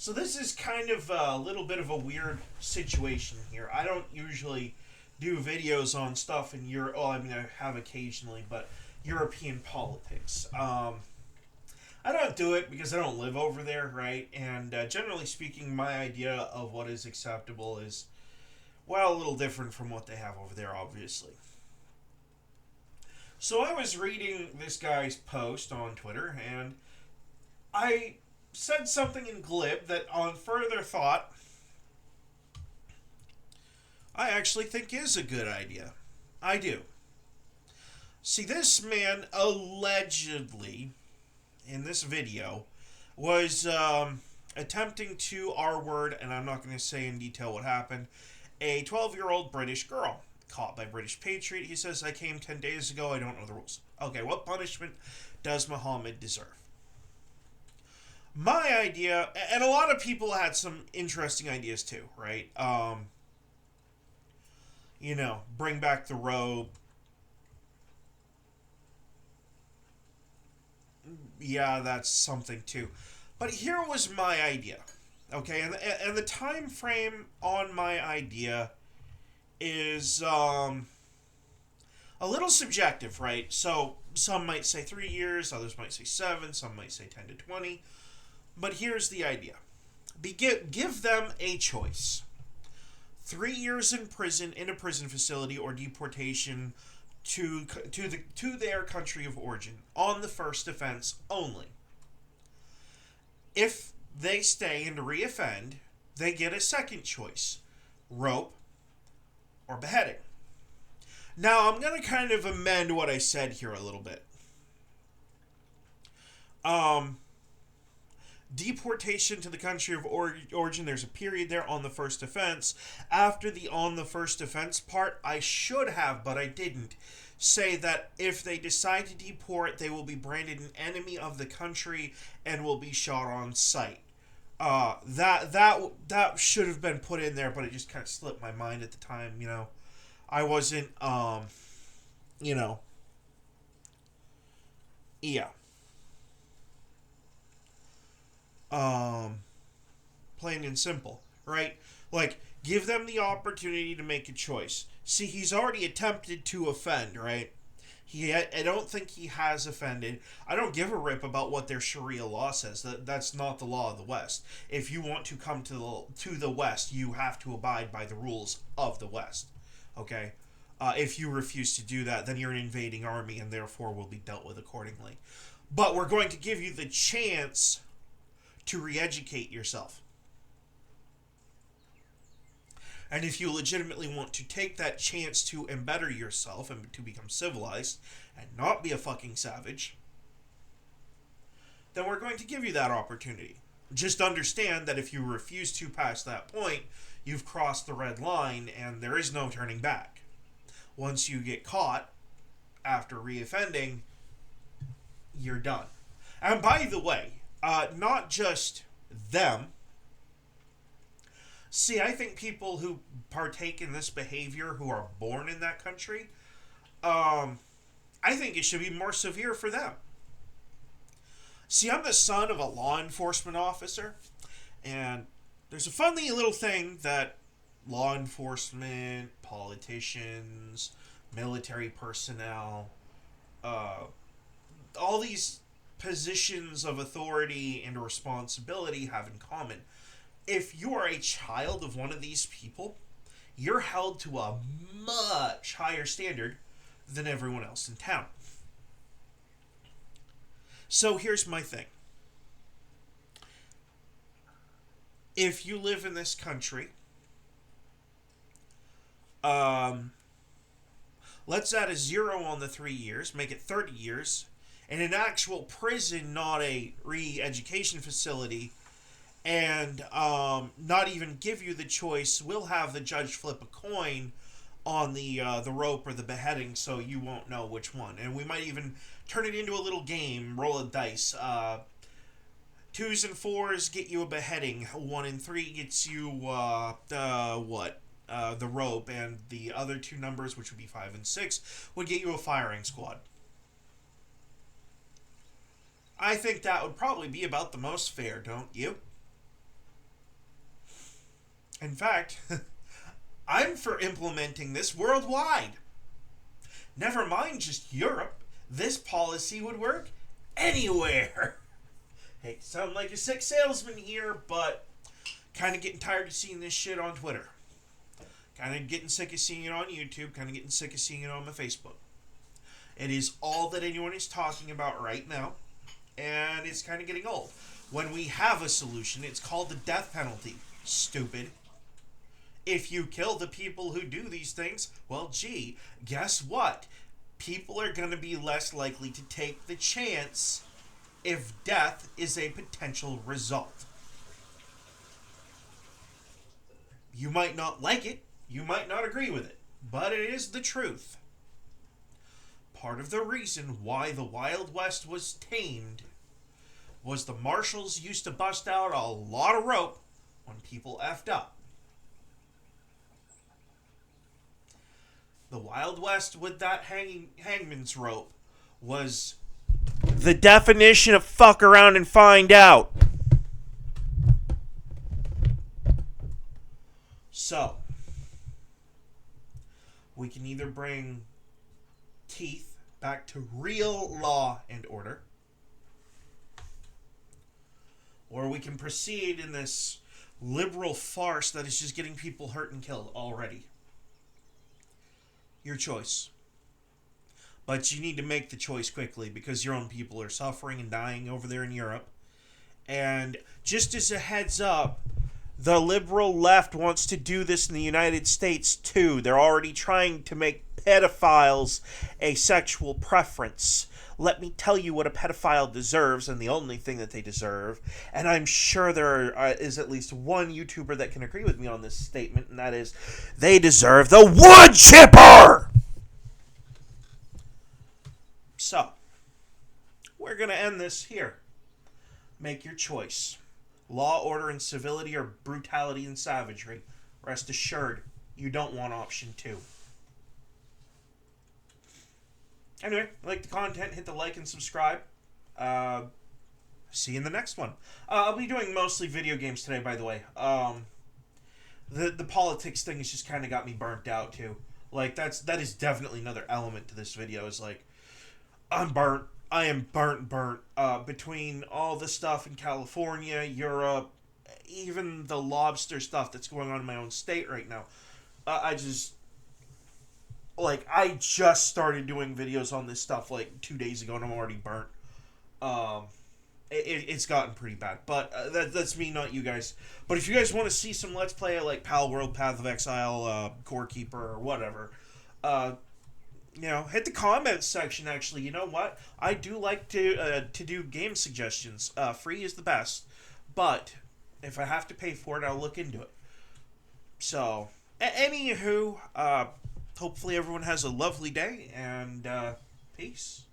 So this is kind of a little bit of a weird situation here. I don't usually do videos on stuff in Europe. Oh, I mean, I have occasionally, but European politics. I don't do it because I don't live over there, right? And generally speaking, my idea of what is acceptable is, well, a little different from what they have over there, obviously. So I was reading this guy's post on Twitter, and I said something in glib that, on further thought, I actually think is a good idea. I do. See, this man allegedly, in this video, was attempting to R word, and I'm not going to say in detail what happened, a 12-year-old British girl caught by British Patriot. He says, I came 10 days ago, I don't know the rules. Okay, what punishment does Muhammad deserve? My idea, and a lot of people had some interesting ideas too, right? Bring back the robe. Yeah, that's something too. But here was my idea, okay? And the time frame on my idea is a little subjective, right? So some might say 3 years, others might say 7, some might say 10 to 20. But here's the idea. Give them a choice. 3 years in prison, in a prison facility, or deportation to their country of origin on the first offense only. If they stay and reoffend, they get a second choice: rope or beheading. Now, I'm going to kind of amend what I said here a little bit. Deportation to the country of origin, there's a period there on the first offense. After the on the first offense part, I should have, but I didn't, say that if they decide to deport, they will be branded an enemy of the country and will be shot on sight. That should have been put in there, but it just kind of slipped my mind at the time. I wasn't yeah. Plain and simple, right? Like, give them the opportunity to make a choice. See, he's already attempted to offend, right? I don't think he has offended. I don't give a rip about what their Sharia law says. That's not the law of the West. If you want to come to the West, you have to abide by the rules of the West. Okay? If you refuse to do that, then you're an invading army and therefore will be dealt with accordingly. But we're going to give you the chance to re-educate yourself. And if you legitimately want to take that chance to embetter yourself and to become civilized and not be a fucking savage, then we're going to give you that opportunity. Just understand that if you refuse to pass that point, you've crossed the red line and there is no turning back. Once you get caught after reoffending, you're done. And by the way, not just them. See, I think people who partake in this behavior who are born in that country, I think it should be more severe for them. See, I'm the son of a law enforcement officer, and there's a funny little thing that law enforcement, politicians, military personnel, all these positions of authority and responsibility have in common. If you are a child of one of these people, you're held to a much higher standard than everyone else in town. So here's my thing. If you live in this country, let's add a 0 on the 3 years, make it 30 years, in an actual prison, not a re-education facility, and not even give you the choice. We'll have the judge flip a coin on the rope or the beheading, so you won't know which one. And we might even turn it into a little game, roll a dice. 2s and 4s get you a beheading. 1 and 3 gets you the rope, and the other 2 numbers, which would be 5 and 6, would get you a firing squad. I think that would probably be about the most fair, don't you? In fact, I'm for implementing this worldwide. Never mind just Europe. This policy would work anywhere. Hey, sound like a sick salesman here, but kind of getting tired of seeing this shit on Twitter. Kind of getting sick of seeing it on YouTube. Kind of getting sick of seeing it on my Facebook. It is all that anyone is talking about right now, and it's kind of getting old. When we have a solution, it's called the death penalty. Stupid. If you kill the people who do these things, well, gee, guess what? People are going to be less likely to take the chance if death is a potential result. You might not like it, you might not agree with it, but it is the truth. Part of the reason why the Wild West was tamed was the marshals used to bust out a lot of rope when people effed up. The Wild West with that hangman's rope was the definition of fuck around and find out. So, we can either bring teeth back to real law and order, or we can proceed in this liberal farce that is just getting people hurt and killed already. Your choice. But you need to make the choice quickly because your own people are suffering and dying over there in Europe. And just as a heads up, the liberal left wants to do this in the United States too. They're already trying to make pedophiles a sexual preference. Let me tell you what a pedophile deserves, and the only thing that they deserve. And I'm sure there is at least one YouTuber that can agree with me on this statement, and that is, they deserve the wood chipper! So, we're going to end this here. Make your choice. Law, order, and civility, or brutality and savagery. Rest assured, you don't want option 2. Anyway, like the content, hit the like and subscribe. See you in the next one. I'll be doing mostly video games today, by the way. The politics thing has just kind of got me burnt out, too. Like, that is definitely another element to this video, is like, I'm burnt. I am burnt. Between all the stuff in California, Europe, even the lobster stuff that's going on in my own state right now. I just started doing videos on this stuff like 2 days ago, and I'm already burnt. It's gotten pretty bad, but that's me, not you guys. But if you guys want to see some Let's Play like Pal World, Path of Exile, Core Keeper, or whatever, hit the comments section. Actually, you know what? I do like to do game suggestions. Free is the best, but if I have to pay for it, I'll look into it. So, anywho, hopefully everyone has a lovely day, and peace.